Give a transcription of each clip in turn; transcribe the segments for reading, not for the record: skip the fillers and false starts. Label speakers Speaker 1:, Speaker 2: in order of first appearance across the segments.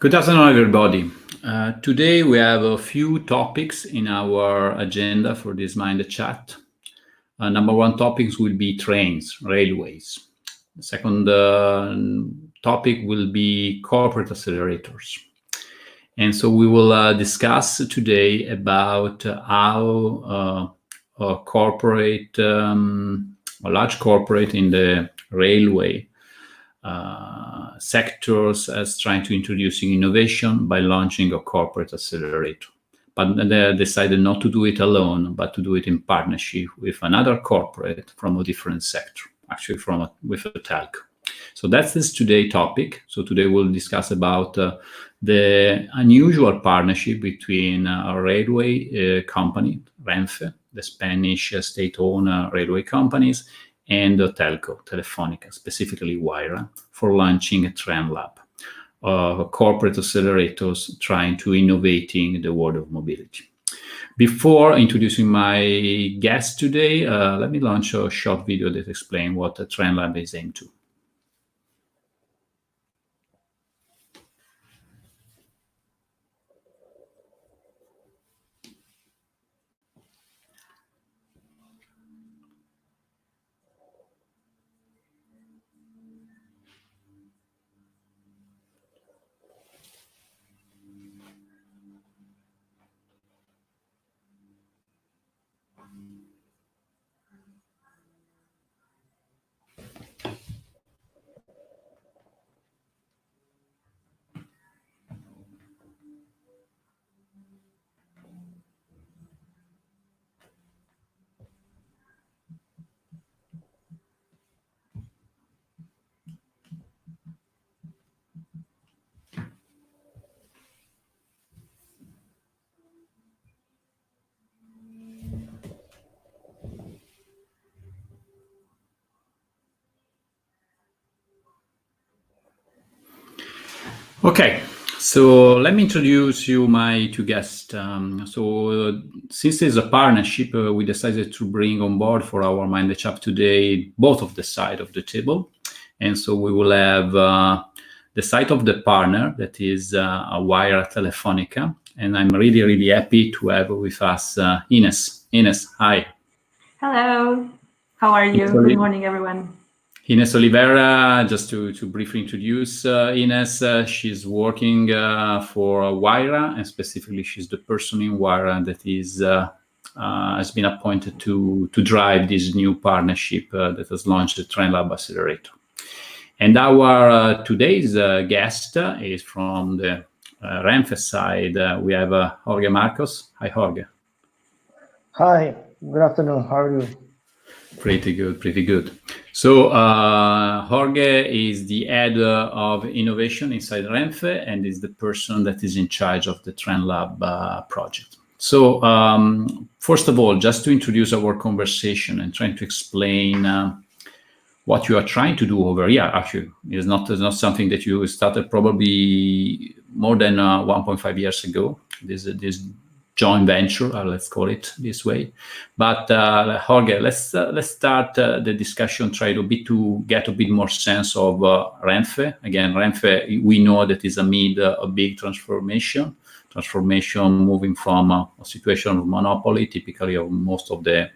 Speaker 1: Good afternoon, everybody. Today we have a few topics in our agenda for this Mind Chat. Number one topics will be trains, railways. The second topic will be corporate accelerators. And so we will discuss today about how a corporate, a large corporate in the railway sectors as trying to introducing innovation by launching a corporate accelerator. But they decided not to do it alone, but to do it in partnership with another corporate from a different sector, actually with a telco. So that's this today's topic. So today we'll discuss about the unusual partnership between a railway company, Renfe, the Spanish state-owned railway companies, and the telco, Telefónica, specifically Wayra, for launching a TrenLab, corporate accelerators trying to innovating the world of mobility. Before introducing my guest today, let me launch a short video that explains what a TrenLab is aimed to. Okay, so let me introduce you my two guests. Since there's a partnership, we decided to bring on board for our Mind Chat today both of the side of the table. And so we will have the side of the partner, that is Wayra Telefonica. And I'm really, really happy to have with us Inês. Inês, hi.
Speaker 2: Hello, how are you? Good morning, everyone.
Speaker 1: Inês Oliveira, just to briefly introduce Inês, she's working for Wayra, and specifically she's the person in Wayra that is has been appointed to drive this new partnership that has launched the TrenLab Accelerator. And our today's guest is from the Renfe side. We have Jorge Marcos. Hi, Jorge.
Speaker 3: Hi, good afternoon. How are you?
Speaker 1: Pretty good, pretty good. So Jorge is the head of innovation inside Renfe and is the person that is in charge of the TrenLab project. So first of all, just to introduce our conversation and trying to explain what you are trying to do over here. Actually, it's not something that you started probably more than 1.5 years ago. This joint venture, let's call it this way. But Jorge, let's start the discussion, try to get a bit more sense of Renfe. Again, Renfe, we know that is amid a big transformation moving from a situation of monopoly, typically of most of the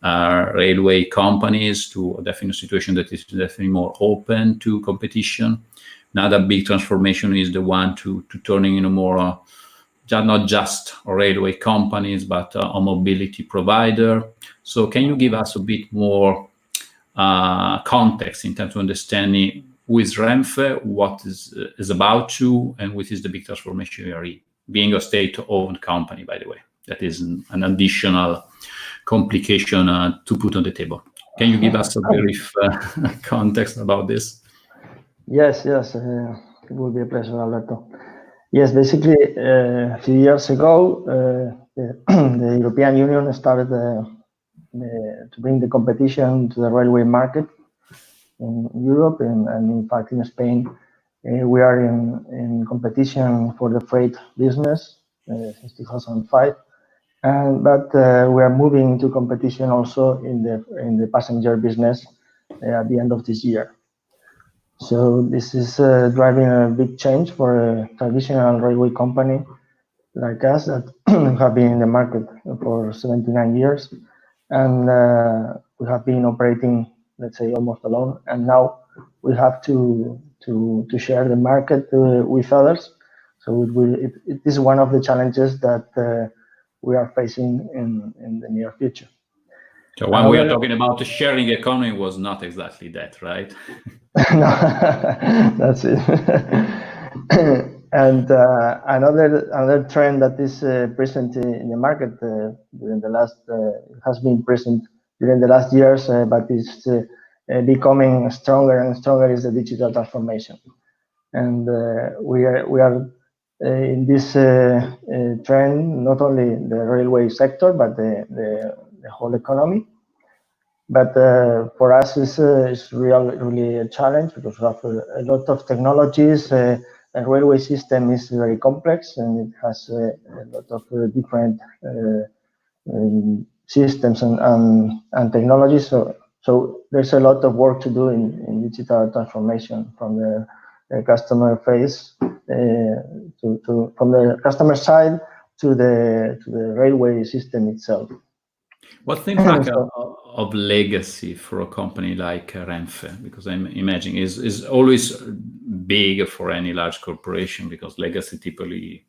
Speaker 1: railway companies, to a definite situation that is definitely more open to competition. Another big transformation is the one to turning into more not just railway companies, but a mobility provider. So can you give us a bit more context in terms of understanding who is Renfe, what is about to, and what is the big transformation you are in, being a state-owned company, by the way. That is an additional complication to put on the table. Can you give us a brief context about this?
Speaker 3: Yes, it will be a pleasure, Alberto. Yes, basically, a few years ago, the European Union started to bring the competition to the railway market in Europe, and in fact in Spain, we are in competition for the freight business since 2005, but we are moving into competition also in the passenger business at the end of this year. So this is driving a big change for a traditional railway company like us that have been in the market for 79 years. And we have been operating, let's say, almost alone. And now we have to share the market with others. So it is one of the challenges that we are facing in the near future.
Speaker 1: So when we are talking about the sharing economy, was not exactly that, right?
Speaker 3: No, that's it. And another trend that is present in the market during the last has been present during the last years, but is becoming stronger and stronger is the digital transformation. And we are in this trend, not only the railway sector, but the whole economy. But for us, it's really a challenge because we have a lot of technologies. The railway system is very complex and it has a lot of different systems and technologies. So there's a lot of work to do in digital transformation from the customer face from the customer side to the railway system itself.
Speaker 1: What's the impact of legacy for a company like Renfe? Because I'm imagining is always big for any large corporation because legacy typically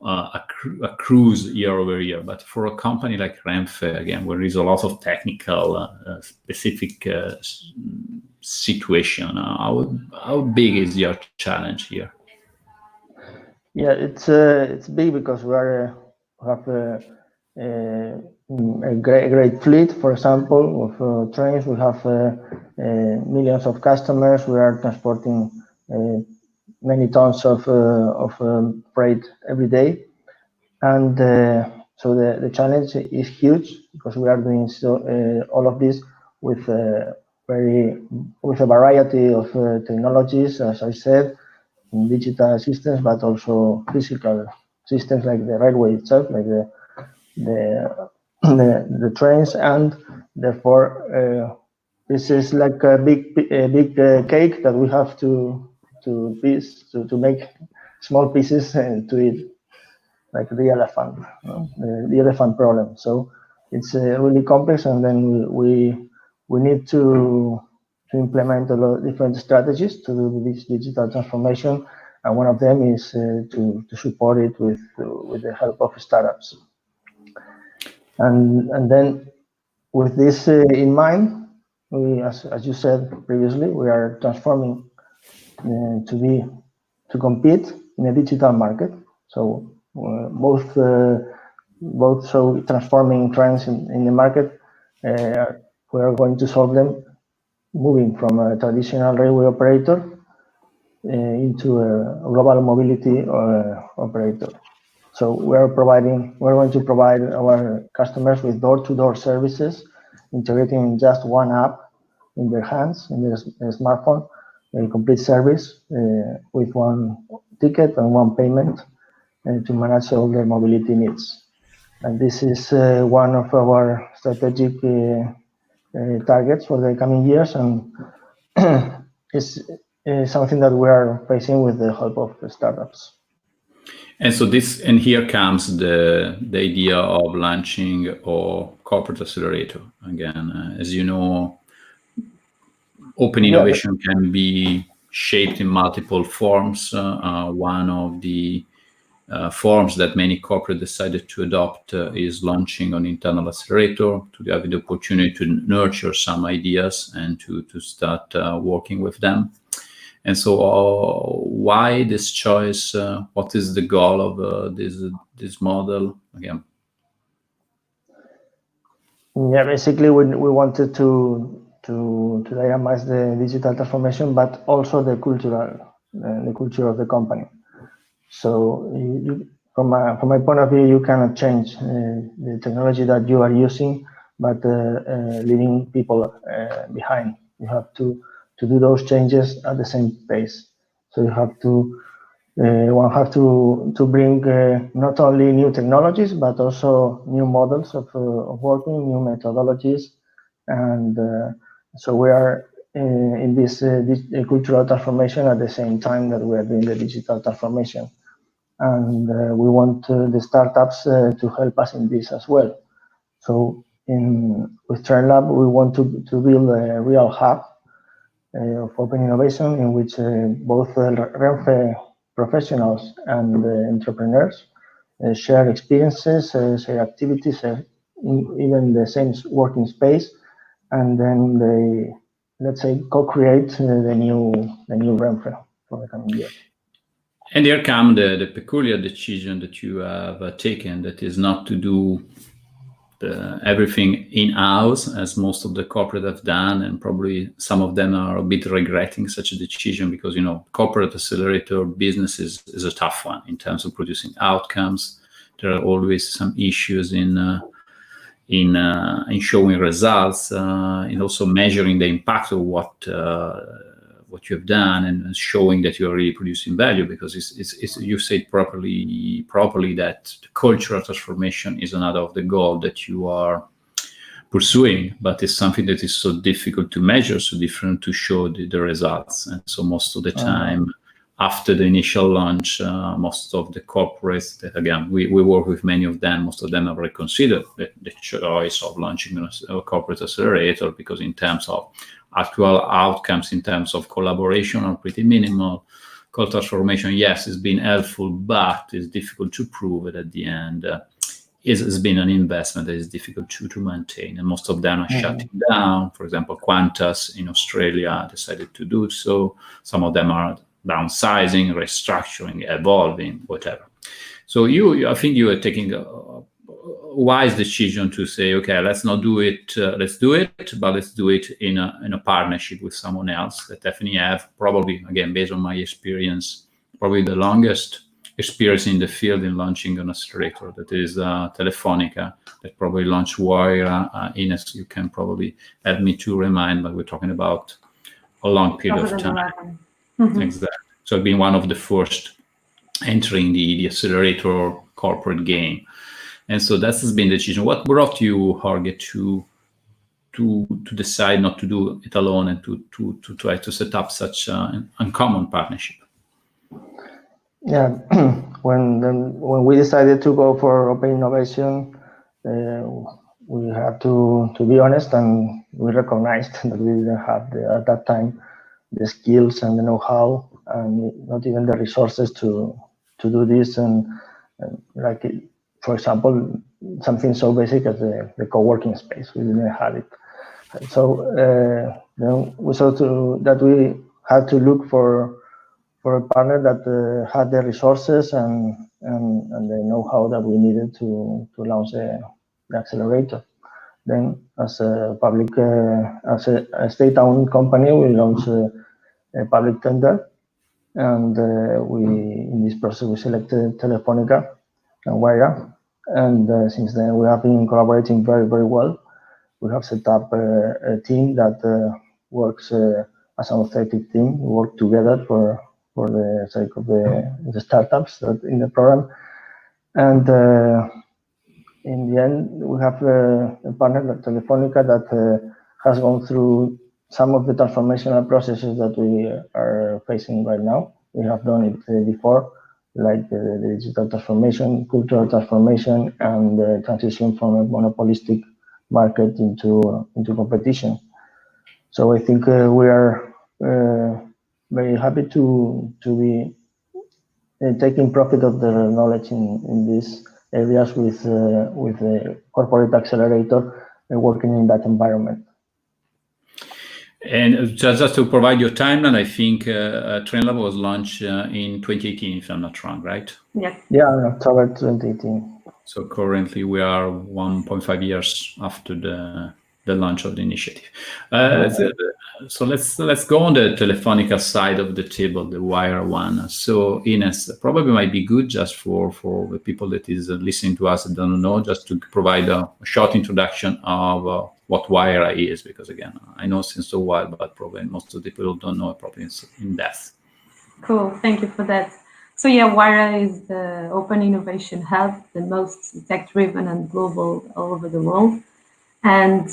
Speaker 1: accrues year over year. But for a company like Renfe, again, where there is a lot of technical specific situation, how big is your challenge here?
Speaker 3: Yeah, it's big because we have a great fleet, for example, of trains. We have millions of customers. We are transporting many tons of freight every day, and so the challenge is huge because we are doing all of this with a variety of technologies, as I said, digital systems, but also physical systems like the railway itself, like the trains, and therefore this is like a big cake that we have to make small pieces and to eat, like the elephant, the elephant problem. So it's really complex, and then we need to implement a lot of different strategies to do this digital transformation, and one of them is to support it with the help of startups. And then with this in mind, we, as you said previously, we are transforming to compete in a digital market. So both so transforming trends in the market, we are going to solve them, moving from a traditional railway operator into a global mobility operator. So we're going to provide our customers with door-to-door services, integrating just one app in their hands, in their smartphone, a complete service with one ticket and one payment to manage all their mobility needs. And this is one of our strategic targets for the coming years, and is something that we are facing with the help of the startups.
Speaker 1: And so here comes the idea of launching a corporate accelerator. Again, as you know, open innovation can be shaped in multiple forms. One of the forms that many corporates decided to adopt is launching an internal accelerator to have the opportunity to nurture some ideas and to start working with them. And so why this choice? What is the goal of this model again?
Speaker 3: Yeah, basically we wanted to dynamize the digital transformation, but also the culture of the company. So from my point of view, you cannot change the technology that you are using, but leaving people behind. You have to do those changes at the same pace. So you have to to bring not only new technologies, but also new models of working, new methodologies. And so we are in this cultural transformation at the same time that we are doing the digital transformation. And we want the startups to help us in this as well. So with TrenLab, we want to build a real hub of open innovation in which both Renfe professionals and entrepreneurs share experiences, share activities, even the same working space, and then they, let's say, co-create the new Renfe for the coming year.
Speaker 1: And here come the peculiar decision that you have taken, that is not to do everything in-house, as most of the corporate have done, and probably some of them are a bit regretting such a decision, because corporate accelerator business is a tough one in terms of producing outcomes. There are always some issues in showing results, and also measuring the impact of what you have done, and showing that you are really producing value, because it's you said properly that the cultural transformation is another of the goals that you are pursuing, but it's something that is so difficult to measure, so different to show the results. And so most of the time, after the initial launch, most of the corporates that, again, we work with many of them, most of them have reconsidered the choice of launching a corporate accelerator, because in terms of actual outcomes, in terms of collaboration, are pretty minimal. Cultural transformation, yes, it's been helpful, but it's difficult to prove it at the end. It's been an investment that is difficult to maintain, and most of them are shutting down. For example, Qantas in Australia decided to do so. Some of them are downsizing, restructuring, evolving, whatever. So I think you are taking a wise decision to say, okay, let's not do it. Let's do it, but let's do it in a partnership with someone else that definitely have, probably, again, based on my experience, probably the longest experience in the field in launching an accelerator. That is Telefónica, that probably launched Wayra. Inês, you can probably help me to remind, but we're talking about a long period of time. Exactly. So I've been one of the first entering the accelerator corporate game. And so that has been the decision. What brought you, Jorge, to decide not to do it alone and to try to set up such an uncommon partnership?
Speaker 3: Yeah, when we decided to go for open innovation, we had to be honest, and we recognized that we didn't have at that time the skills and the know-how, and not even the resources to do this. And like, for example, something so basic as the co-working space, we didn't have it. So we saw that we had to look for a partner that had the resources and the know-how that we needed to launch the accelerator. Then, as a public, as a state-owned company, we launched a public tender, and in this process we selected Telefónica and Wayra, and since then we have been collaborating very, very well. We have set up a team that works as an authentic team. We work together for the sake of the startups that in the program, and in the end we have a partner, Telefónica, that has gone through some of the transformational processes that we are facing right now. We have done it before, like the digital transformation, cultural transformation, and the transition from a monopolistic market into competition. So I think we are very happy to be taking profit of the knowledge in these areas with the corporate accelerator working in that environment.
Speaker 1: And just to provide your timeline, I think TrenLab was launched in 2018, if I'm not wrong, right?
Speaker 2: Yes.
Speaker 3: Yeah, in October 2018.
Speaker 1: So currently we are 1.5 years after the launch of the initiative. So let's go on the Telefónica side of the table, the Wayra one. So Inês, probably might be good just for the people that is listening to us and don't know, just to provide a short introduction of what Wayra is, because again, I know since a while, but probably most of the people don't know it probably in depth.
Speaker 2: Cool, thank you for that. So yeah, Wayra is the open innovation hub, the most tech-driven and global all over the world. and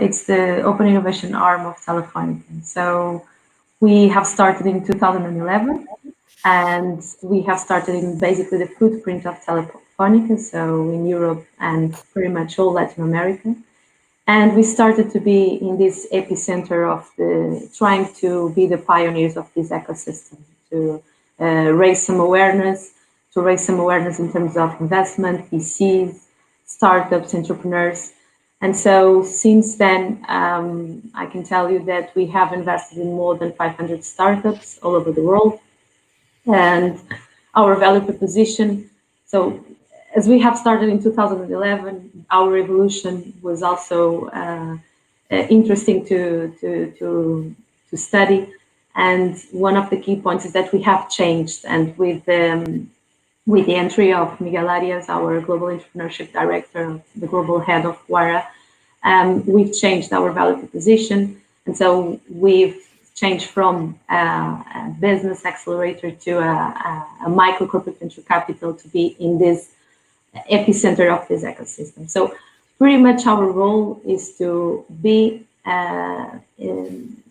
Speaker 2: it's the open innovation arm of Telefónica. So we have started in 2011, and we have started in basically the footprint of Telefónica, so in Europe and pretty much all Latin America. And we started to be in this epicenter of trying to be the pioneers of this ecosystem, to raise some awareness in terms of investment, VCs, startups, entrepreneurs. And so since then, I can tell you that we have invested in more than 500 startups all over the world. And our value proposition, so as we have started in 2011, our evolution was also interesting to study. And one of the key points is that we have changed. And with the entry of Miguel Arias, our global entrepreneurship director, the global head of Wayra, we've changed our value proposition. And so we've changed from a business accelerator to a micro corporate venture capital to be in this epicenter of this ecosystem. So pretty much our role is to be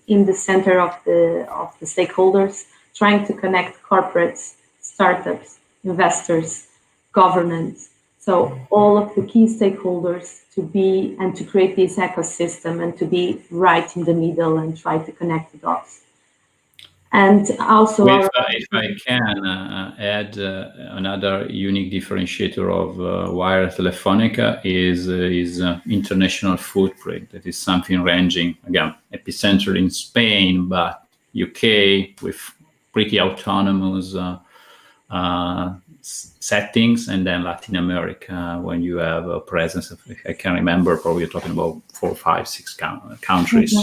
Speaker 2: in the center of the stakeholders, trying to connect corporates, startups, investors, governments. So all of the key stakeholders to be and to create this ecosystem and to be right in the middle and try to connect the dots. And also,
Speaker 1: if I can add another unique differentiator of Wayra Telefonica is international footprint. That is something ranging, again, epicenter in Spain, but UK with pretty autonomous settings, and then Latin America when you have a presence of, I can remember, probably you're talking about 4, 5, 6 countries,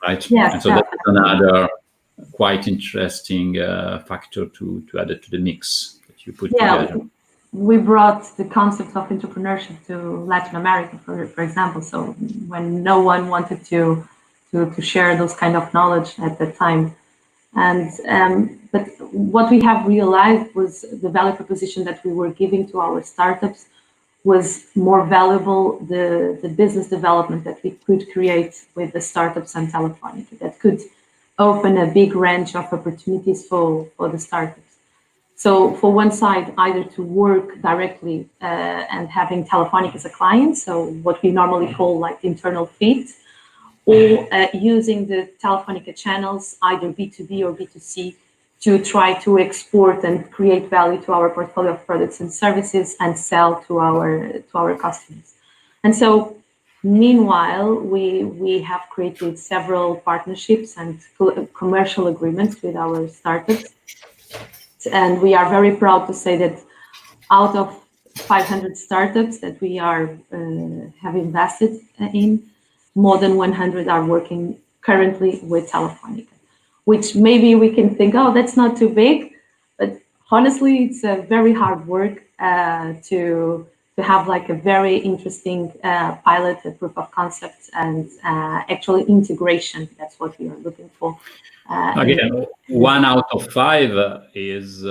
Speaker 1: right?
Speaker 2: Yes,
Speaker 1: and so that's another quite interesting factor to add it to the mix that you put together.
Speaker 2: We brought the concept of entrepreneurship to Latin America, for example. So when no one wanted to share those kind of knowledge at that time. And but what we have realized was the value proposition that we were giving to our startups was more valuable, the business development that we could create with the startups and Telefónica that could open a big range of opportunities for the startups. So for one side, either to work directly and having Telefónica as a client, so what we normally call like internal feed, or using the Telefónica channels, either B2B or B2C, to try to export and create value to our portfolio of products and services and sell to our customers. And so meanwhile, we have created several partnerships and commercial agreements with our startups. And we are very proud to say that out of 500 startups that we have invested in, more than 100 are working currently with Telefónica, which maybe we can think, oh, that's not too big, but honestly, it's a very hard work to have like a very interesting pilot, a proof of concept, and actually integration. That's what we are looking for.
Speaker 1: Again, 1 out of 5 is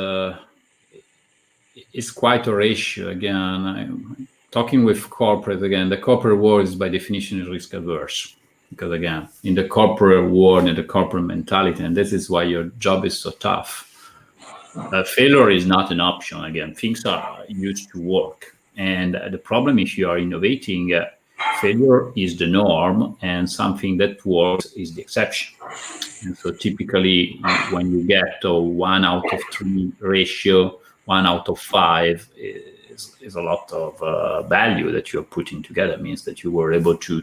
Speaker 1: quite a ratio. Again, talking with corporate, again, the corporate world is by definition risk averse, because again, in the corporate world and the corporate mentality, and this is why your job is so tough. Failure is not an option. Again, things are used to work, and the problem if you are innovating, failure is the norm, and something that works is the exception. And so typically, when you get a 1 out of 3 ratio, 1 out of 5 is a lot of value that you're putting together. It means that you were able to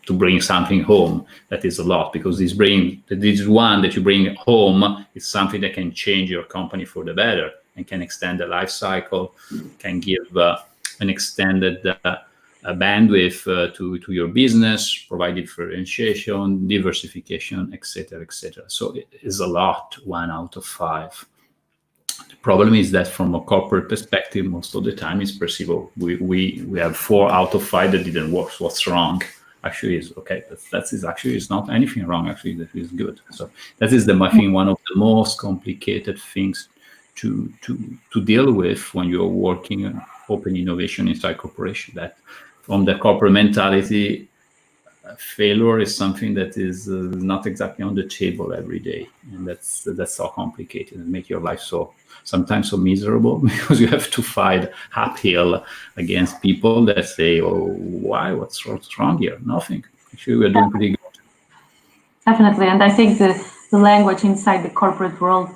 Speaker 1: bring something home. That is a lot, because this one that you bring home is something that can change your company for the better and can extend the life cycle, can give an extended bandwidth to your business, provide differentiation, diversification, etc., etc. So it is a lot, 1 out of 5. The problem is that from a corporate perspective, most of the time it's perceivable. We have 4 out of 5 that didn't work. So what's wrong? Actually, is okay. That is actually is not anything wrong. Actually, that is good. So that is I think one of the most complicated things to deal with when you're working on open innovation inside corporation. That from the corporate mentality, failure is something that is not exactly on the table every day, and that's so complicated and make your life sometimes so miserable because you have to fight uphill against people that say, "Oh, why? What's wrong here? Nothing. Actually, we're doing pretty good."
Speaker 2: Definitely, and I think the language inside the corporate world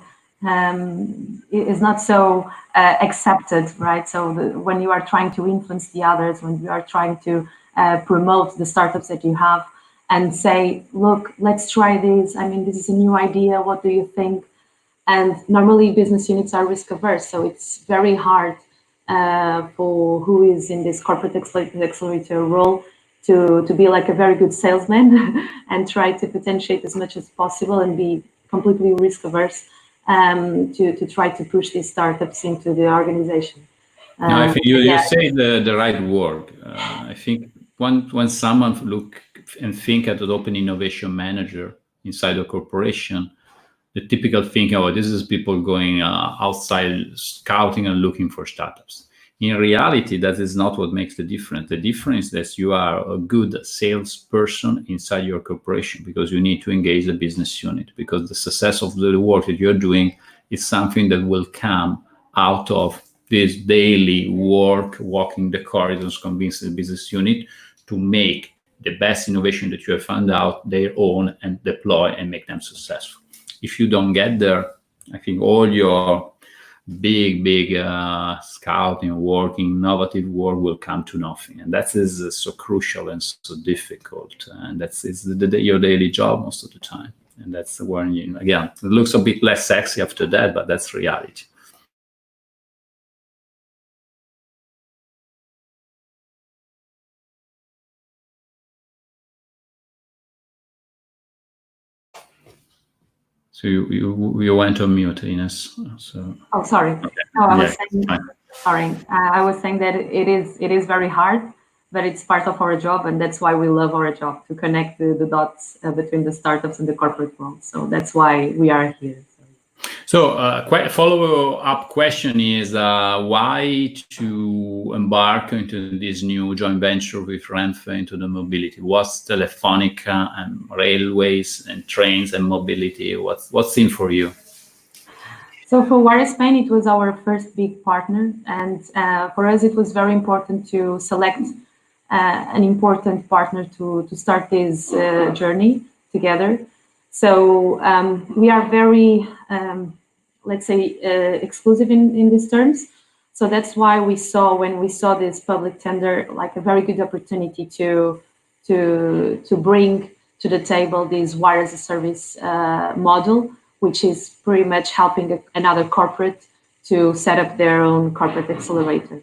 Speaker 2: is not so accepted, right? So when you are trying to influence the others, when you are trying to promote the startups that you have and say, look, let's try this. I mean, this is a new idea. What do you think? And normally business units are risk averse. So it's very hard for who is in this corporate accelerator role to be like a very good salesman and try to potentiate as much as possible and be completely risk averse to try to push these startups into the organization.
Speaker 1: No, I think you say the right word. I think when someone look and think at an open innovation manager inside a corporation, the typical thinking, oh, this is people going outside scouting and looking for startups. In reality, that is not what makes the difference. The difference is that you are a good salesperson inside your corporation because you need to engage the business unit, because the success of the work that you're doing is something that will come out of this daily work, walking the corridors, convincing the business unit to make the best innovation that you have found out their own and deploy and make them successful. If you don't get there, I think all your big scouting, working, innovative work will come to nothing. And that is so crucial and so difficult. And that's your daily job most of the time. And that's when, again, it looks a bit less sexy after that, but that's reality. So you went on mute, Inês. So.
Speaker 2: Oh, sorry.
Speaker 1: Okay.
Speaker 2: No, I was saying. Sorry, I was saying that it is very hard, but it's part of our job, and that's why we love our job, to connect the dots between the startups and the corporate world. So that's why we are here.
Speaker 1: So follow-up question is why to embark into this new joint venture with Renfe into the mobility? What's Telefónica and railways and trains and mobility? What's in for you?
Speaker 2: So for Wayra Spain, it was our first big partner, and for us it was very important to select an important partner to start this journey together. So we are very, let's say, exclusive in these terms. So that's why when we saw this public tender, like a very good opportunity to bring to the table this Wayra as a service model, which is pretty much helping another corporate to set up their own corporate accelerator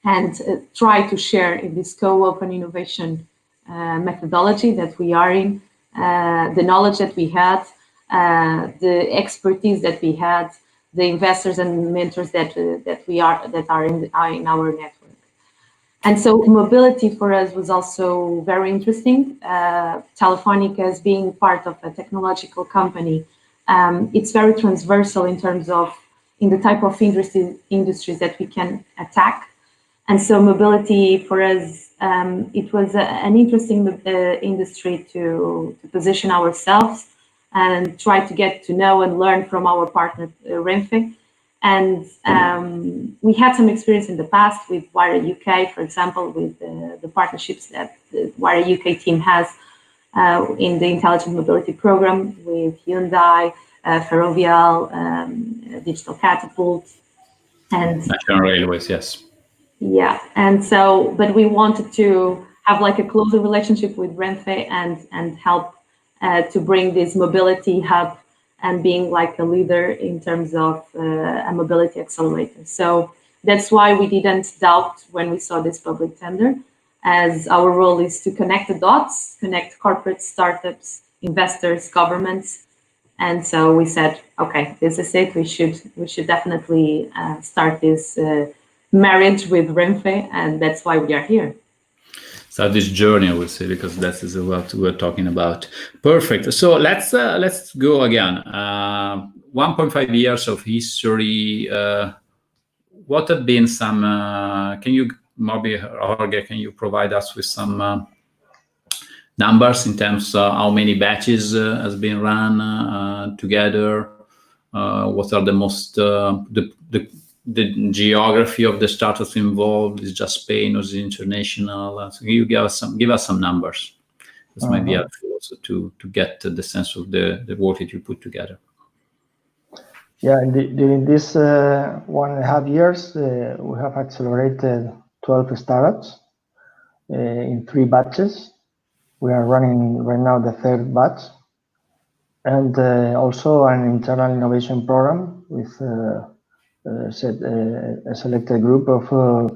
Speaker 2: and try to share in this co-open innovation methodology that we are in, the knowledge that we had, the expertise that we had, the investors and mentors that are in our network. And so mobility for us was also very interesting. Telefónica, as being part of a technological company, it's very transversal in terms of in the type of industries that we can attack. And so mobility for us, it was an interesting industry to position ourselves and try to get to know and learn from our partner Renfe. And we had some experience in the past with Wayra UK, for example, with the partnerships that the Wayra UK team has in the Intelligent Mobility program with Hyundai, Ferrovial, Digital Catapult, and
Speaker 1: National Railways, yes.
Speaker 2: Yeah, and so, but we wanted to have like a closer relationship with Renfe and help to bring this mobility hub and being like a leader in terms of a mobility accelerator. So that's why we didn't doubt when we saw this public tender, as our role is to connect the dots, connect corporate startups, investors, governments. And so we said, okay, this is it. We should definitely start this marriage with Renfe, and that's why we are here.
Speaker 1: So this journey, I would say, because that is what we're talking about. Perfect. So let's go again. 1.5 years of history. What have been some? Can you, maybe Jorge, can you provide us with some numbers in terms of how many batches has been run together? What are the most the geography of the startups involved? Is just Spain or is it international? So you give us some numbers. This might be helpful also to get the sense of the work that you put together.
Speaker 3: Yeah, during this 1.5 years, we have accelerated 12 startups in 3 batches. We are running right now the 3rd batch, and also an internal innovation program with a selected group of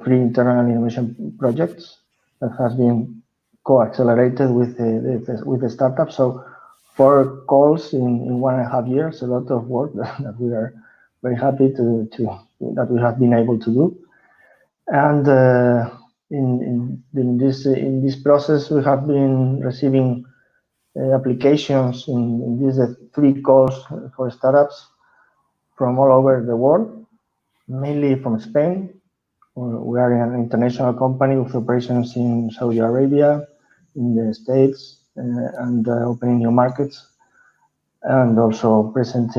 Speaker 3: 3 internal innovation projects that has been co-accelerated with the startup. So 4 calls in 1.5 years, a lot of work that we are very happy that we have been able to do. And in this process, we have been receiving applications in these 3 calls for startups from all over the world, mainly from Spain. We are an international company with operations in Saudi Arabia, in the States, and opening new markets, and also present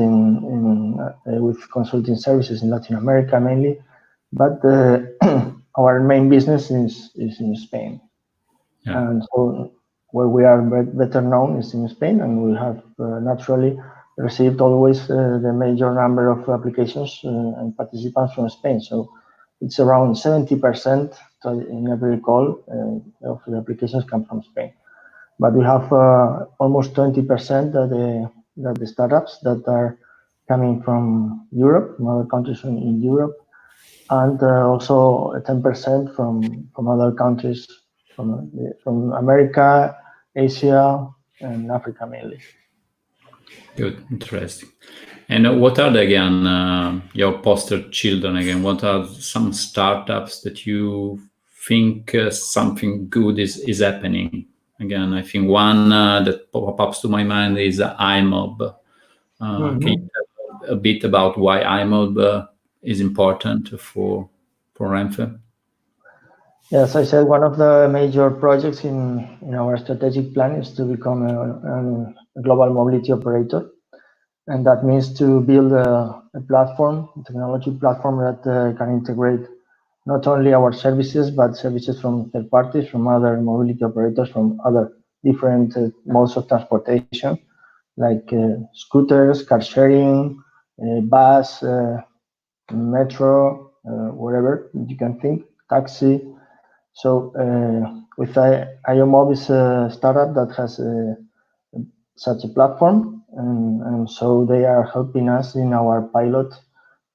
Speaker 3: with consulting services in Latin America mainly. But our main business is in Spain. Yeah. And so where we are better known is in Spain, and we have naturally received always the major number of applications and participants from Spain. So it's around 70% in every call of the applications come from Spain. But we have almost 20% that the startups that are coming from Europe, from other countries in Europe, and also 10% from other countries, from America, Asia, and Africa mainly.
Speaker 1: Good, interesting. And what are your poster children again? What are some startups that you think something good is happening? Again, I think one that pops to my mind is Iomob. Can you tell a bit about why Iomob is important for Renfe?
Speaker 3: Yes, I said one of the major projects in our strategic plan is to become a global mobility operator. And that means to build a platform, a technology platform that can integrate not only our services, but services from third parties, from other mobility operators, from other different modes of transportation, like scooters, car sharing, bus, metro, whatever you can think, taxi. So with Iomob is a startup that has such a platform, and so they are helping us in our pilot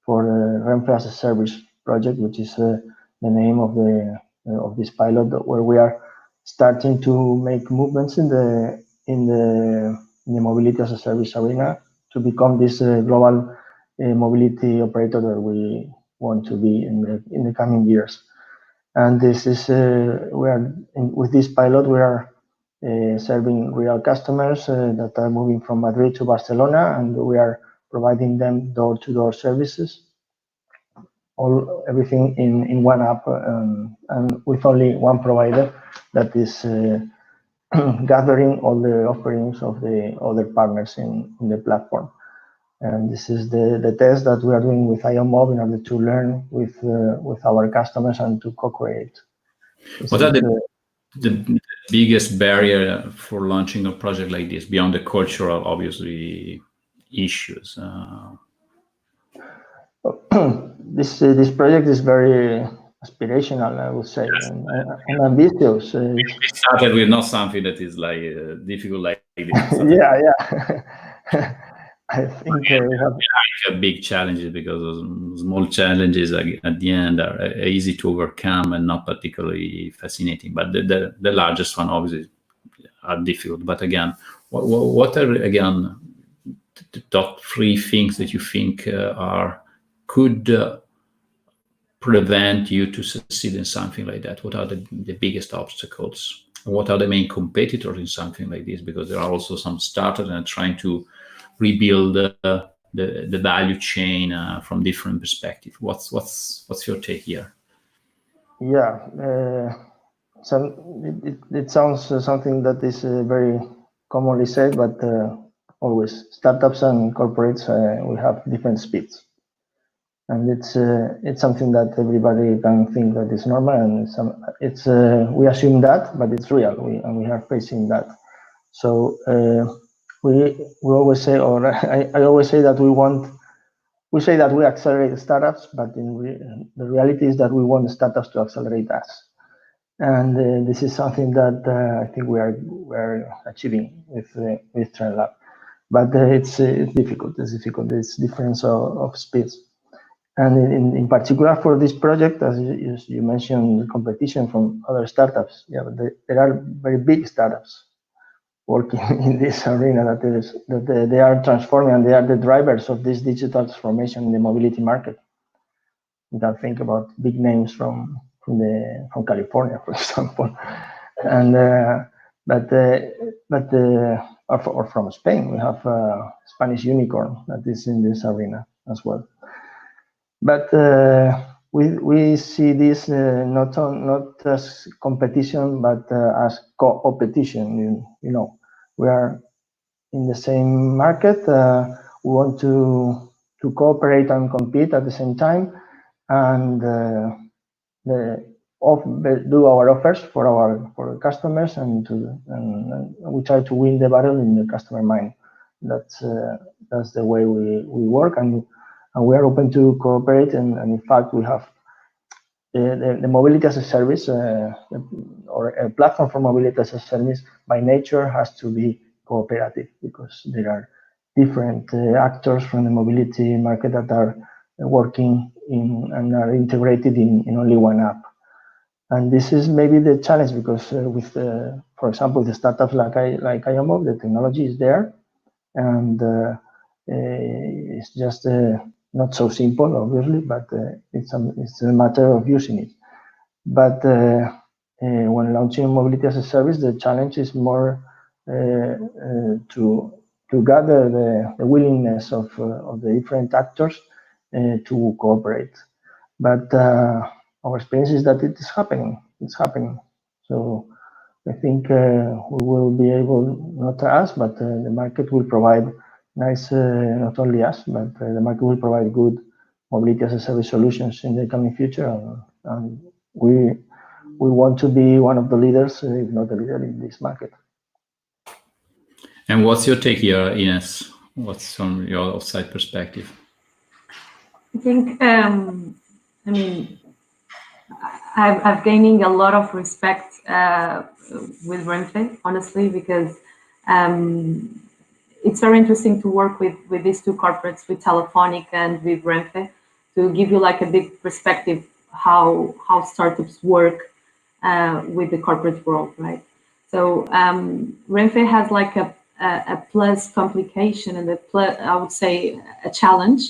Speaker 3: for Renfe as a Service project, which is the name of this pilot, where we are starting to make movements in the mobility as a service arena to become this global mobility operator that we want to be in the coming years. And this is with this pilot we are serving real customers that are moving from Madrid to Barcelona, and we are providing them door-to-door services, everything in one app, and with only one provider that is gathering all the offerings of the other partners in the platform. And this is the test that we are doing with Iomob in order to learn with our customers and to co-create.
Speaker 1: What are the biggest barrier for launching a project like this, beyond the cultural, obviously, issues?
Speaker 3: This project is very aspirational, I would say, yes, and ambitious.
Speaker 1: We started with not something that is like difficult like this.
Speaker 3: Yeah. I think we
Speaker 1: have big challenges, because those small challenges at the end are easy to overcome and not particularly fascinating. But the largest one obviously are difficult. But again, what are the top 3 things that you think could prevent you to succeed in something like that? What are the biggest obstacles? What are the main competitors in something like this? Because there are also some startups that are trying to rebuild the value chain from different perspectives. What's your take here?
Speaker 3: Yeah, it sounds something that is very commonly said, but always startups and corporates, we have different speeds. And it's something that everybody can think that is normal, and we assume that, but it's real, and we are facing that. So we always say, or I always say that we say that we accelerate startups, but the reality is that we want startups to accelerate us. And this is something that I think we are achieving with TrenLab. But it's difficult. It's difference of speeds. And in particular for this project, as you mentioned, competition from other startups. Yeah, but there are very big startups working in this arena that they are transforming, and they are the drivers of this digital transformation in the mobility market. You can think about big names from California, for example, and or from Spain. We have a Spanish unicorn that is in this arena as well. But we see this not as competition, but as co-opetition. You know, we are in the same market. We want to cooperate and compete at the same time, and do our offers for our customers, and we try to win the battle in the customer mind. That's the way we work, and we are open to cooperate. And in fact, we have the mobility as a service, or a platform for mobility as a service, by nature has to be cooperative, because there are different actors from the mobility market that are working in and are integrated in only one app. And this is maybe the challenge, because with, for example, the startups like Iomob, the technology is there, and it's just not so simple, obviously, but it's a matter of using it. But when launching mobility as a service, the challenge is more to gather the willingness of the different actors to cooperate. But our experience is that it is happening. It's happening. So I think we will be able, not us, but the market will provide nice, not only us, but the market will provide good mobility as a service solutions in the coming future. And we want to be one of the leaders, if not the leader, in this market.
Speaker 1: And what's your take here, Inês? What's from your outside perspective?
Speaker 2: I think, I mean, I've gaining a lot of respect with Renfe, honestly, because it's very interesting to work with these two corporates, with Telefónica and with Renfe, to give you like a big perspective how startups work with the corporate world, right? So Renfe has like a plus complication and I would say a challenge,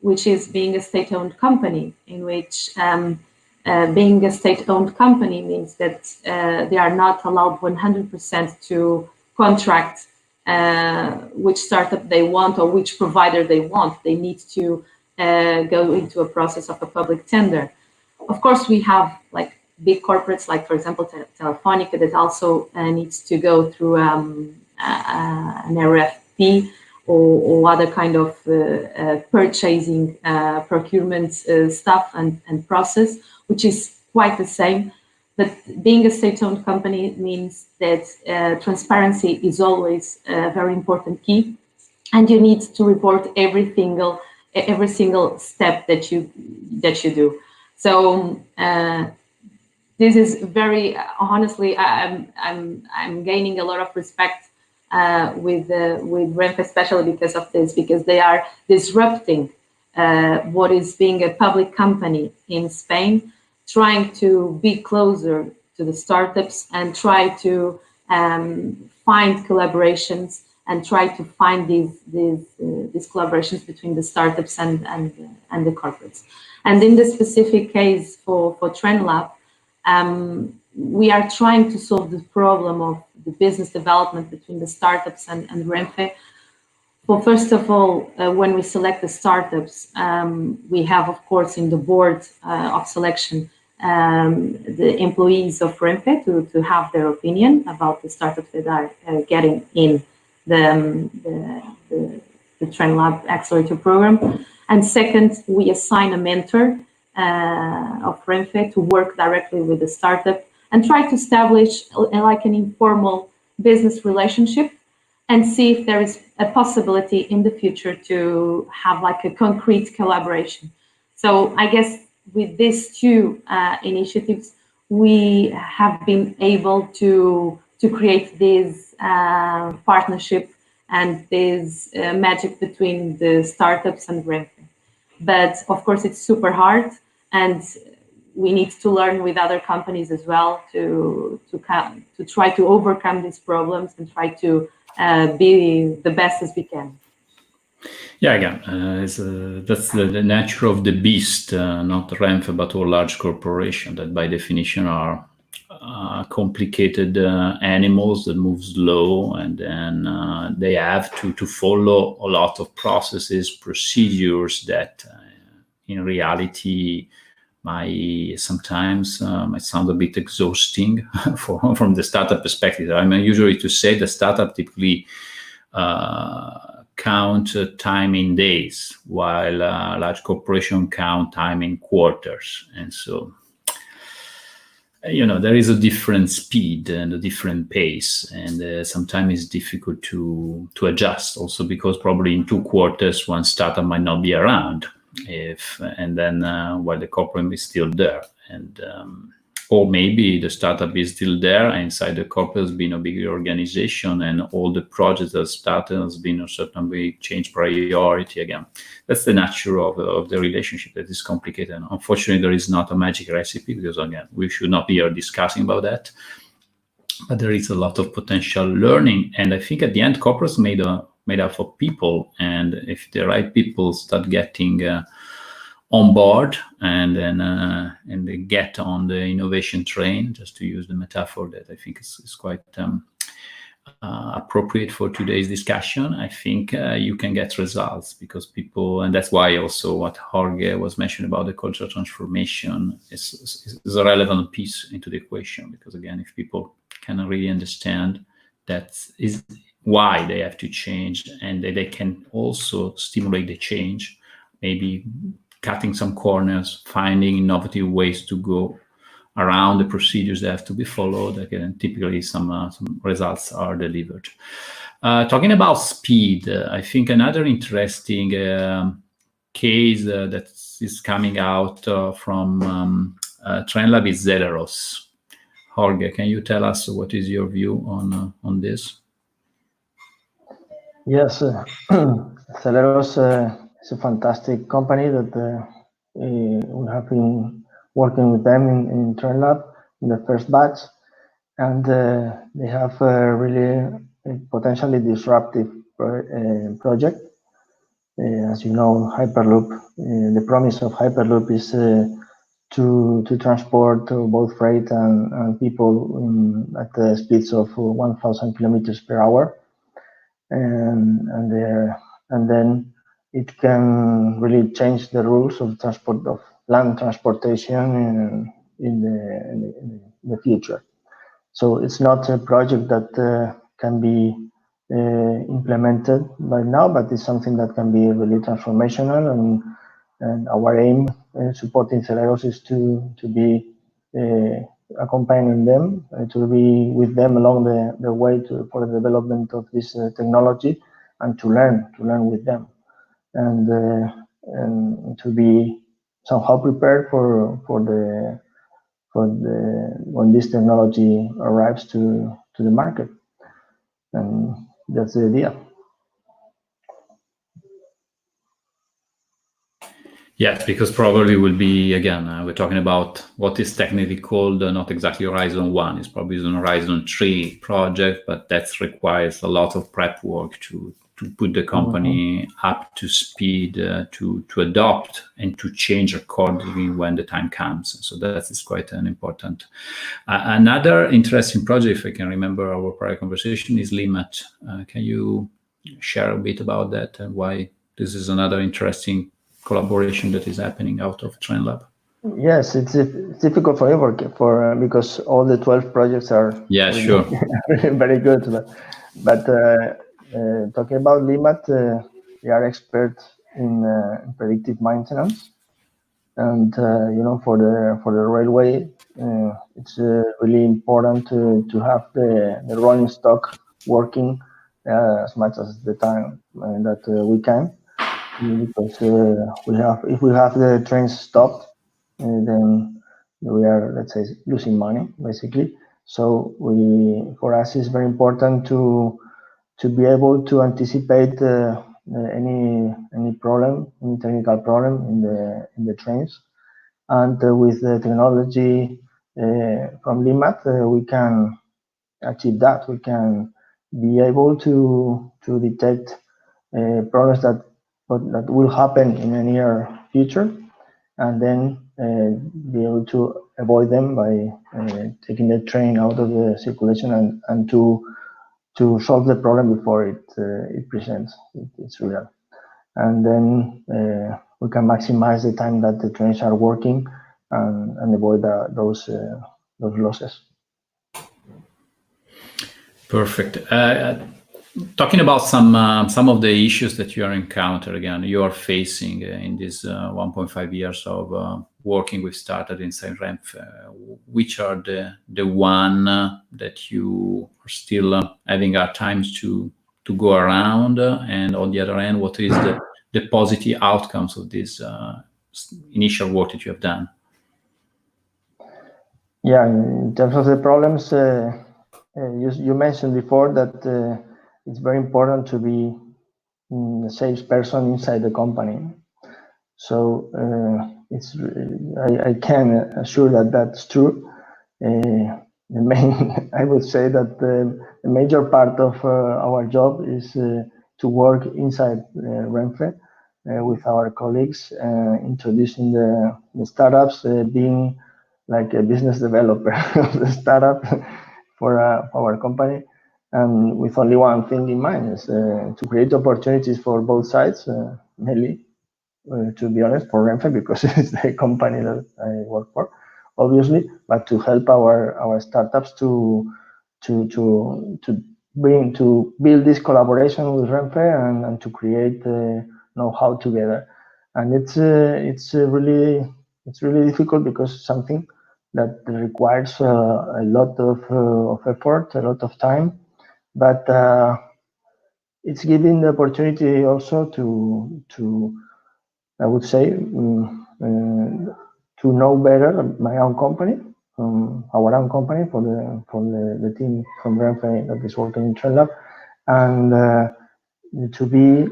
Speaker 2: which is being a state-owned company, in which being a state-owned company means that they are not allowed 100% to contract which startup they want or which provider they want. They need to go into a process of a public tender. Of course, we have like big corporates, like for example, Telefónica, that also needs to go through an RFP or other kind of purchasing, procurement stuff and process, which is quite the same. But being a state-owned company means that transparency is always a very important key, and you need to report every single step that you do. So this is very honestly, I'm gaining a lot of respect with Renfe, especially because of this, because they are disrupting what is being a public company in Spain, trying to be closer to the startups and try to find collaborations and try to find these collaborations between the startups and the corporates. And in the specific case for TrenLab, we are trying to solve the problem of the business development between the startups and Renfe. Well, first of all, when we select the startups, we have, of course, in the board of selection, the employees of Renfe to have their opinion about the startups that are getting in the TrenLab Accelerator program. And second, we assign a mentor of Renfe to work directly with the startup and try to establish like an informal business relationship and see if there is a possibility in the future to have like a concrete collaboration. So I guess with these two initiatives, we have been able to create this partnership and this magic between the startups and Renfe. But of course, it's super hard, and we need to learn with other companies as well to try to overcome these problems and try to be the best as we can.
Speaker 1: Yeah, again, that's the nature of the beast, not Renfe, but all large corporations that by definition are complicated animals that move slow, and then they have to follow a lot of processes, procedures that in reality might sometimes might sound a bit exhausting from the startup perspective. I mean, usually to say the startup typically count time in days, while large corporation count time in quarters. And so, there is a different speed and a different pace, and sometimes it's difficult to adjust also because probably in 2 quarters, one startup might not be around and then while the corporate is still there. And or maybe the startup is still there, and inside the corporate has been a bigger organization, and all the projects that started has been a certain way changed priority again. That's the nature of the relationship that is complicated. And unfortunately, there is not a magic recipe because, again, we should not be here discussing about that. But there is a lot of potential learning. And I think at the end, corporates made up of people. And if the right people start getting on board and then and they get on the innovation train, just to use the metaphor that I think is quite appropriate for today's discussion, I think you can get results because people, and that's why also what Jorge was mentioning about the cultural transformation is a relevant piece into the equation, because again, if people can really understand that is why they have to change, and they can also stimulate the change, maybe cutting some corners, finding innovative ways to go around the procedures that have to be followed. Again, typically some results are delivered. Talking about speed, I think another interesting case that is coming out from TrenLab is Zeleros. Jorge, can you tell us what is your view on this?
Speaker 3: Yes, Zeleros is a fantastic company that we have been working with them in TrenLab in the first batch, and they have a really potentially disruptive project. As you know, Hyperloop, the promise of Hyperloop is to transport both freight and people at the speeds of 1,000 kilometers per hour, and then it can really change the rules of transport of land transportation in the future. So it's not a project that can be implemented by now, but it's something that can be really transformational. And our aim supporting Zeleros is to be accompanying them, to be with them along the way for the development of this technology, and to learn with them, and to be somehow prepared for when this technology arrives to the market. And that's the idea.
Speaker 1: Yes, because probably will be, again, we're talking about what is technically called not exactly Horizon 1. It's probably an Horizon 3 project, but that requires a lot of prep work to put the company up to speed, to adopt and to change accordingly when the time comes. So that is quite an important. Another interesting project, if I can remember our prior conversation, is Limmat. Can you share a bit about that and why this is another interesting collaboration that is happening out of TrenLab?
Speaker 3: Yes, it's difficult for everyone because all the 12 projects are
Speaker 1: sure.
Speaker 3: very good. But talking about Limmat, they are experts in predictive maintenance, and for the railway, it's really important to have the rolling stock working as much as the time that we can, because if we have the trains stopped, then we are, let's say, losing money basically. So for us, it's very important to be able to anticipate any problem, any technical problem in the trains, and with the technology from Limmat, we can achieve that. We can be able to detect problems that will happen in the near future, and then be able to avoid them by taking the train out of the circulation and to solve the problem before it presents its real. And then we can maximize the time that the trains are working and avoid those losses.
Speaker 1: Perfect. Talking about some of the issues that you are encountering again, you are facing in this 1.5 years of working with startup inside Renfe, which are the one that you are still having hard times to go around, and on the other hand, what is the positive outcomes of this initial work that you have done?
Speaker 3: Yeah, in terms of the problems, you mentioned before that it's very important to be a salesperson inside the company. So I can assure that that's true. I would say that the major part of our job is to work inside Renfe with our colleagues, introducing the startups, being like a business developer of the startup for our company, and with only one thing in mind, is to create opportunities for both sides, mainly, to be honest, for Renfe, because it's the company that I work for, obviously, but to help our startups to build this collaboration with Renfe and to create know-how together. And it's really difficult because it's something that requires a lot of effort, a lot of time, but it's giving the opportunity also to I would say to know better my own company, our own company, for the team from Renfe that is working in TrenLab, and to be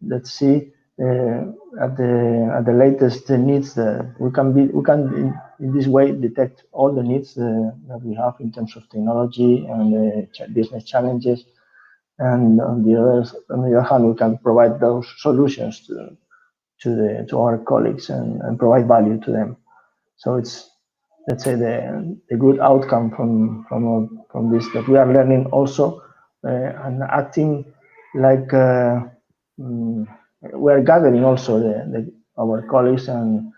Speaker 3: let's see at the latest needs. We can in this way detect all the needs that we have in terms of technology and business challenges, and on the other hand, we can provide those solutions to our colleagues and provide value to them. So it's, let's say, the good outcome from this, that we are learning also and acting like we are gathering also our colleagues and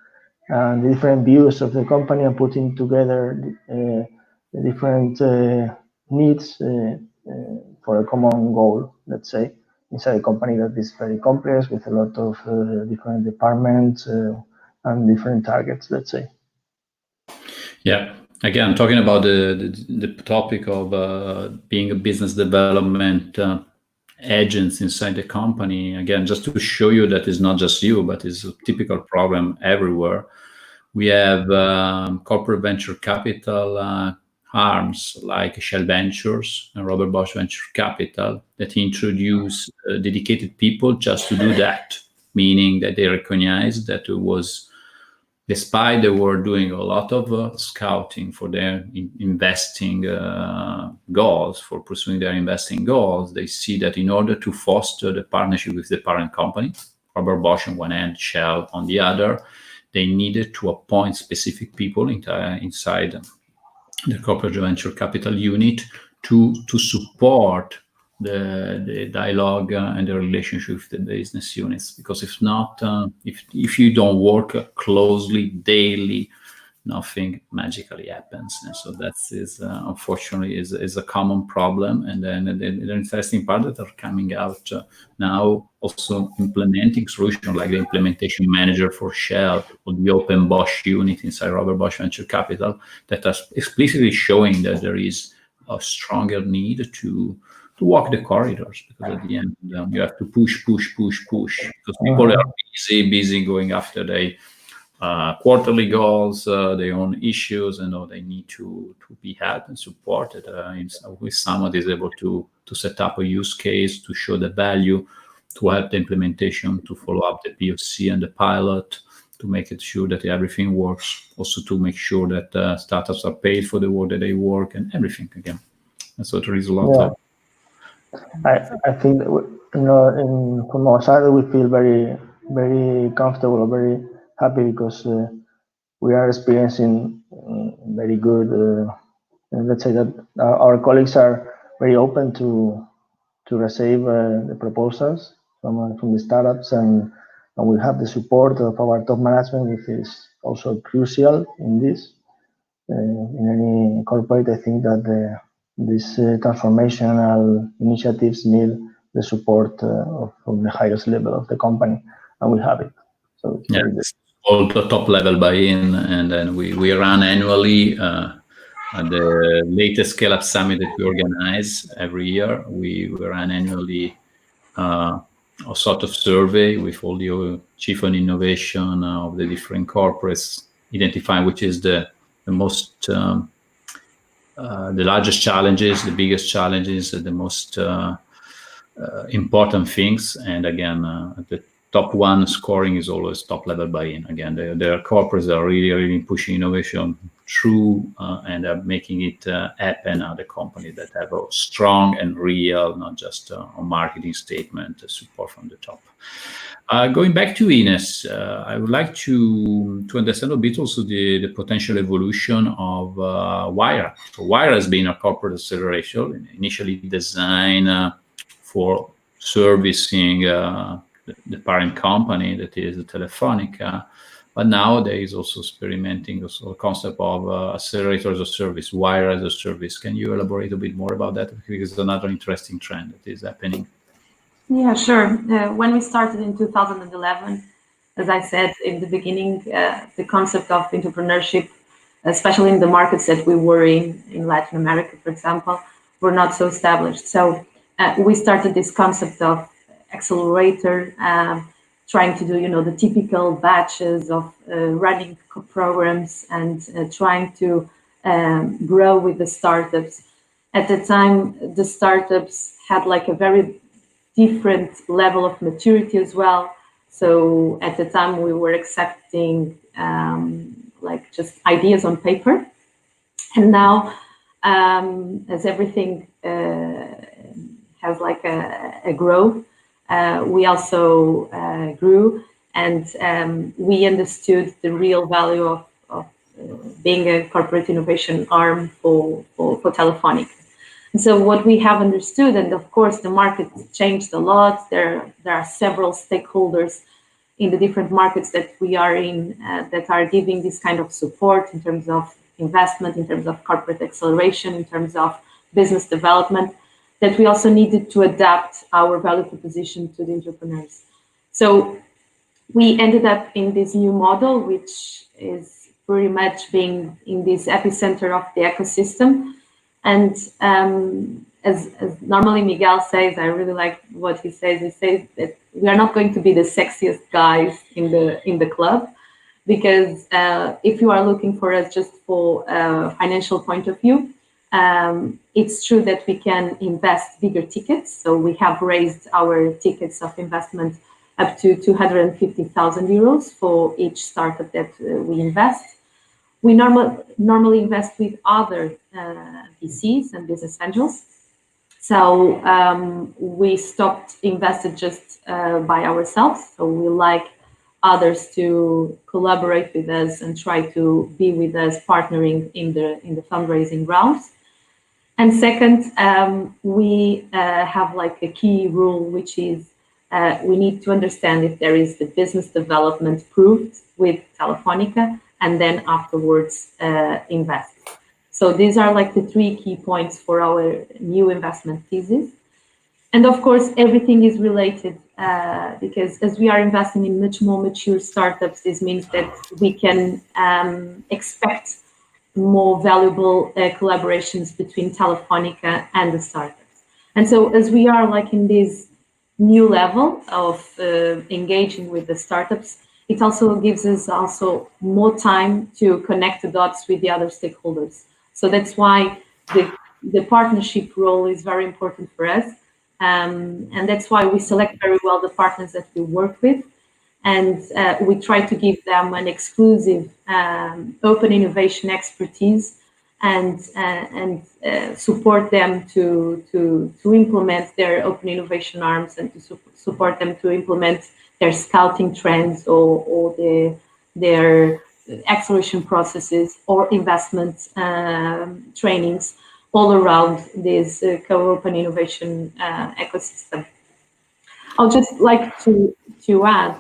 Speaker 3: the different views of the company and putting together the different needs for a common goal, let's say, inside a company that is very complex with a lot of different departments and different targets, let's say.
Speaker 1: Yeah. Again, talking about the topic of being a business development agents inside the company, again, just to show you that it's not just you, but it's a typical problem everywhere. We have corporate venture capital arms like Shell Ventures and Robert Bosch Venture Capital that introduce dedicated people just to do that, meaning that they recognize that it was, despite they were doing a lot of scouting for their investing goals, for pursuing their investing goals, they see that in order to foster the partnership with the parent company, Robert Bosch on one hand, Shell on the other, they needed to appoint specific people inside the corporate venture capital unit to support the dialogue and the relationship with the business units, because if not, if you don't work closely daily, nothing magically happens. And so that is unfortunately is a common problem. And then the interesting part that are coming out now, also implementing solutions like the implementation manager for Shell or the Open Bosch unit inside Robert Bosch Venture Capital, that are explicitly showing that there is a stronger need to walk the corridors, because at the end you have to push, because people are busy going after their quarterly goals, their own issues, and all they need to be helped and supported. With someone is able to set up a use case, to show the value, to help the implementation, to follow up the POC and the pilot, to make it sure that everything works, also to make sure that startups are paid for the work that they work, and everything again. And so there is a lot of.
Speaker 3: I think that, from our side, we feel very, very comfortable, very happy, because we are experiencing very good. Let's say that our colleagues are very open to receive the proposals from the startups, and we have the support of our top management, which is also crucial in this. In any corporate, I think that these transformational initiatives need the support from the highest level of the company, and we have it. So it's
Speaker 1: all the top level buy-in, and then we run annually at the latest Scale Up Summit that we organize every year. We run annually a sort of survey with all the chief on innovation of the different corporates, identifying which is the most the largest challenges, the biggest challenges, the most important things. And again, the top one scoring is always top level buy-in. Again, their corporates are really pushing innovation through and are making it happen at the company that have a strong and real, not just a marketing statement, support from the top. Going back to Inês, I would like to understand a bit also the potential evolution of Wayra. So Wayra has been a corporate accelerator, initially designed for servicing the parent company, that is the Telefónica, but now there is also experimenting also a concept of accelerators as a service, Wayra as a service. Can you elaborate a bit more about that? Because it's another interesting trend that is happening.
Speaker 2: Yeah, sure. When we started in 2011, as I said in the beginning, the concept of entrepreneurship, especially in the markets that we were in Latin America, for example, were not so established. So we started this concept of accelerator, trying to do, the typical batches of running programs and trying to grow with the startups. At the time, the startups had like a very different level of maturity as well. So at the time, we were accepting like just ideas on paper. And now, as everything has like a growth, we also grew, and we understood the real value of being a corporate innovation arm for Telefónica. And so what we have understood, and of course the market changed a lot, there are several stakeholders in the different markets that we are in that are giving this kind of support in terms of investment, in terms of corporate acceleration, in terms of business development, that we also needed to adapt our value proposition to the entrepreneurs. So we ended up in this new model, which is pretty much being in this epicenter of the ecosystem. And as normally Miguel says, I really like what he says. He says that we are not going to be the sexiest guys in the club, because if you are looking for us just for a financial point of view, it's true that we can invest bigger tickets. So we have raised our tickets of investment up to 250,000 euros for each startup that we invest. We normally invest with other VCs and business angels. So we stopped investing just by ourselves. So we like others to collaborate with us and try to be with us, partnering in the fundraising rounds. And second, we have like a key rule, which is we need to understand if there is the business development proved with Telefónica, and then afterwards invest. So these are like the 3 key points for our new investment thesis. And of course, everything is related because as we are investing in much more mature startups, this means that we can expect more valuable collaborations between Telefónica and the startups. And so as we are like in this new level of engaging with the startups, it also gives us also more time to connect the dots with the other stakeholders. So that's why the partnership role is very important for us. And that's why we select very well the partners that we work with. And we try to give them an exclusive open innovation expertise and support them to implement their open innovation arms and to support them to implement their scouting trends or their acceleration processes or investment trainings all around this co-open innovation ecosystem. I'll just like to add,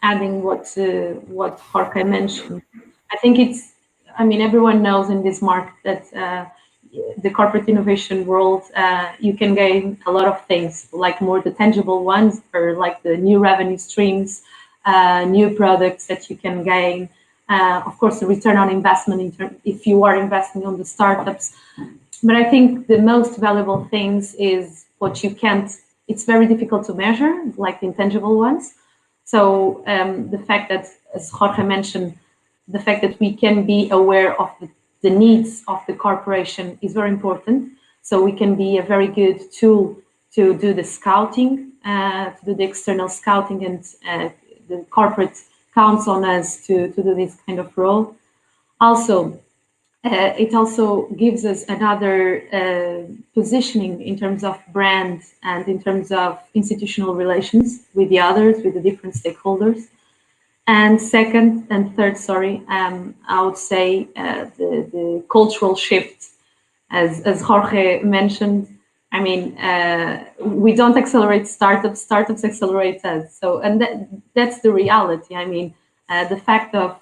Speaker 2: adding what Jorge mentioned. I think everyone knows in this market that the corporate innovation world, you can gain a lot of things, like more the tangible ones, or like the new revenue streams, new products that you can gain. Of course, the return on investment if you are investing on the startups. But I think the most valuable things is what you can't. It's very difficult to measure, like the intangible ones. So the fact that, as Jorge mentioned, the fact that we can be aware of the needs of the corporation is very important. So we can be a very good tool to do the scouting, to do the external scouting, and the corporate counts on us to do this kind of role. Also, it also gives us another positioning in terms of brand and in terms of institutional relations with the others, with the different stakeholders. And second and third, I would say the cultural shift, as Jorge mentioned. I mean, we don't accelerate startups; startups accelerate us. So, and that's the reality. I mean, the fact of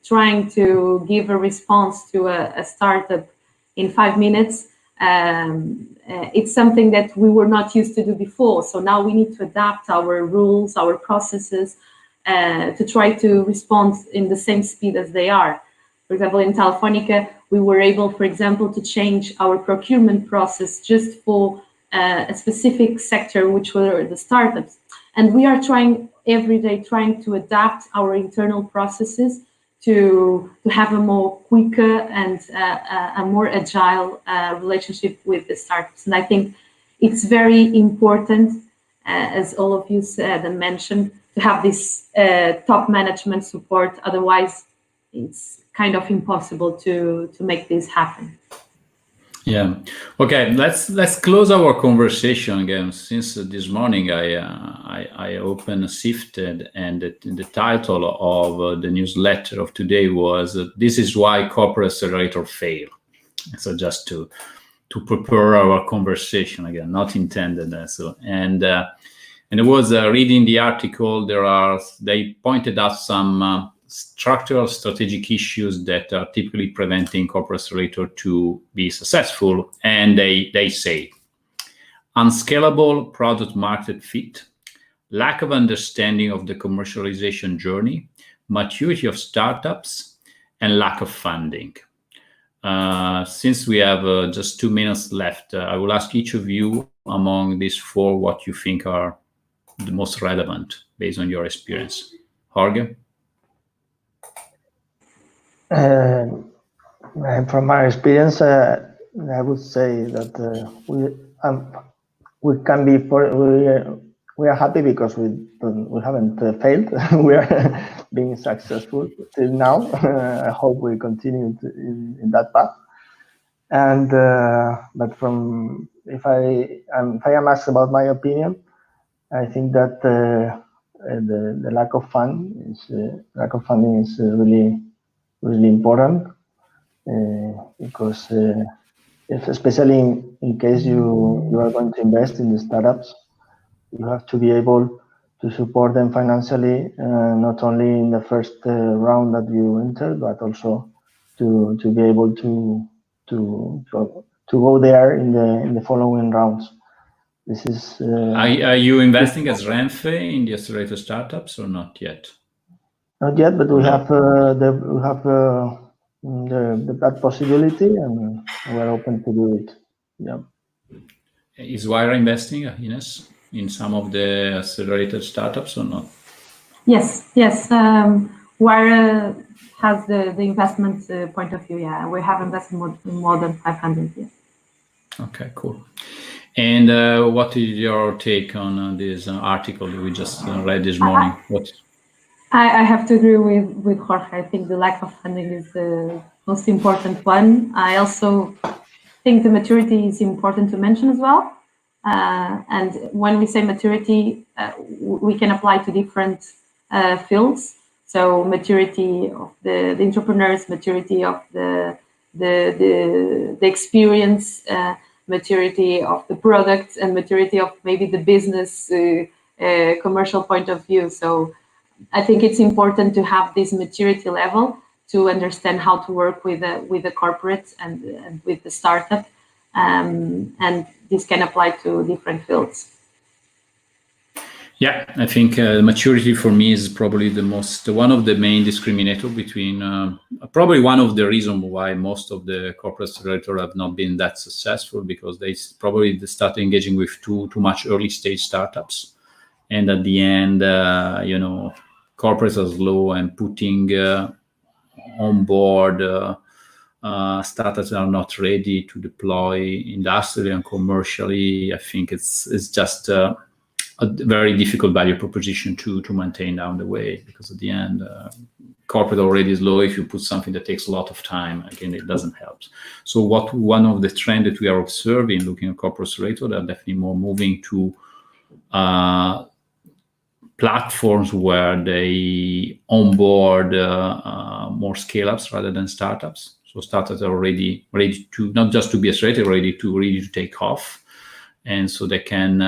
Speaker 2: trying to give a response to a startup in 5 minutes, it's something that we were not used to do before. So now we need to adapt our rules, our processes, to try to respond in the same speed as they are. For example, in Telefónica, we were able, for example, to change our procurement process just for a specific sector, which were the startups. And we are trying every day, to adapt our internal processes to have a more quicker and a more agile relationship with the startups. And I think it's very important, as all of you said and mentioned, to have this top management support. Otherwise, it's kind of impossible to make this happen.
Speaker 1: Yeah. Okay. Let's close our conversation again. Since this morning I opened Sifted, and the title of the newsletter of today was "This is why corporate accelerator fail." So just to prepare our conversation again, not intended. And I was reading the article. They pointed out some structural strategic issues that are typically preventing corporate accelerator to be successful. And they say unscalable product market fit, lack of understanding of the commercialization journey, maturity of startups, and lack of funding. Since we have just 2 minutes left, I will ask each of you among these 4 what you think are the most relevant based on your experience. Jorge?
Speaker 3: From my experience, I would say that we are happy because we haven't failed. We are being successful till now. I hope we continue in that path. And but if I am asked about my opinion, I think that the lack of funding is really important because if especially in case you are going to invest in the startups, you have to be able to support them financially, not only in the first round that you enter, but also to be able to go there in the following rounds. This is.
Speaker 1: Are you investing as Renfe in the accelerator startups or not yet?
Speaker 3: Not yet, but we have that possibility, and we're open to do it. Yeah.
Speaker 1: Is Wayra investing, Inês, in some of the accelerator startups or not?
Speaker 2: Yes. Wayra has the investment point of view. Yeah, we have invested more than 500. Yes.
Speaker 1: Okay, cool. And what is your take on this article we just read this morning?
Speaker 2: I have to agree with Jorge. I think the lack of funding is the most important one. I also think the maturity is important to mention as well. And when we say maturity, we can apply to different fields. So maturity of the entrepreneurs, maturity of the experience, maturity of the product, and maturity of maybe the business commercial point of view. So I think it's important to have this maturity level to understand how to work with the corporate and with the startup, and this can apply to different fields.
Speaker 1: Yeah, I think maturity for me is probably one of the main discriminator between, probably one of the reasons why most of the corporate accelerators have not been that successful, because they probably start engaging with too much early stage startups. And at the end, corporates are slow, and putting on board startups that are not ready to deploy industrially and commercially. I think it's just a very difficult value proposition to maintain down the way, because at the end, corporate already is low. If you put something that takes a lot of time, again, it doesn't help. So one of the trends that we are observing looking at corporate accelerator, they're definitely more moving to platforms where they onboard more scale-ups rather than startups. So startups are ready to not just to be accelerated, ready to take off. And so they can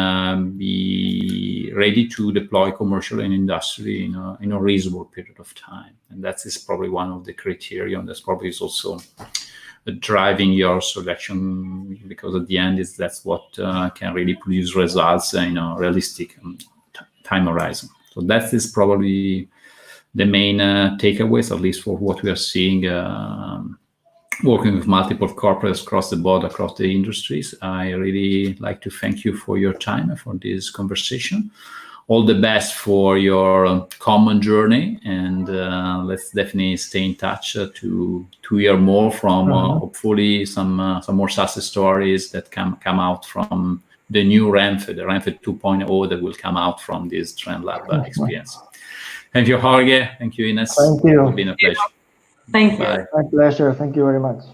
Speaker 1: be ready to deploy commercial and industry in a reasonable period of time. And that is probably one of the criteria. And that's probably is also driving your selection, because at the end that's what can really produce results in a realistic time horizon. So that is probably the main takeaways, at least for what we are seeing working with multiple corporates across the board, across the industries. I really like to thank you for your time and for this conversation. All the best for your common journey, and let's definitely stay in touch to hear more from hopefully some more success stories that come out from the new Renfe, the Renfe 2.0 that will come out from this TrenLab experience. Thank you, Jorge. Thank you, Inês.
Speaker 3: Thank you.
Speaker 1: It's been a pleasure.
Speaker 2: Thank you.
Speaker 1: Bye.
Speaker 3: My pleasure. Thank you very much.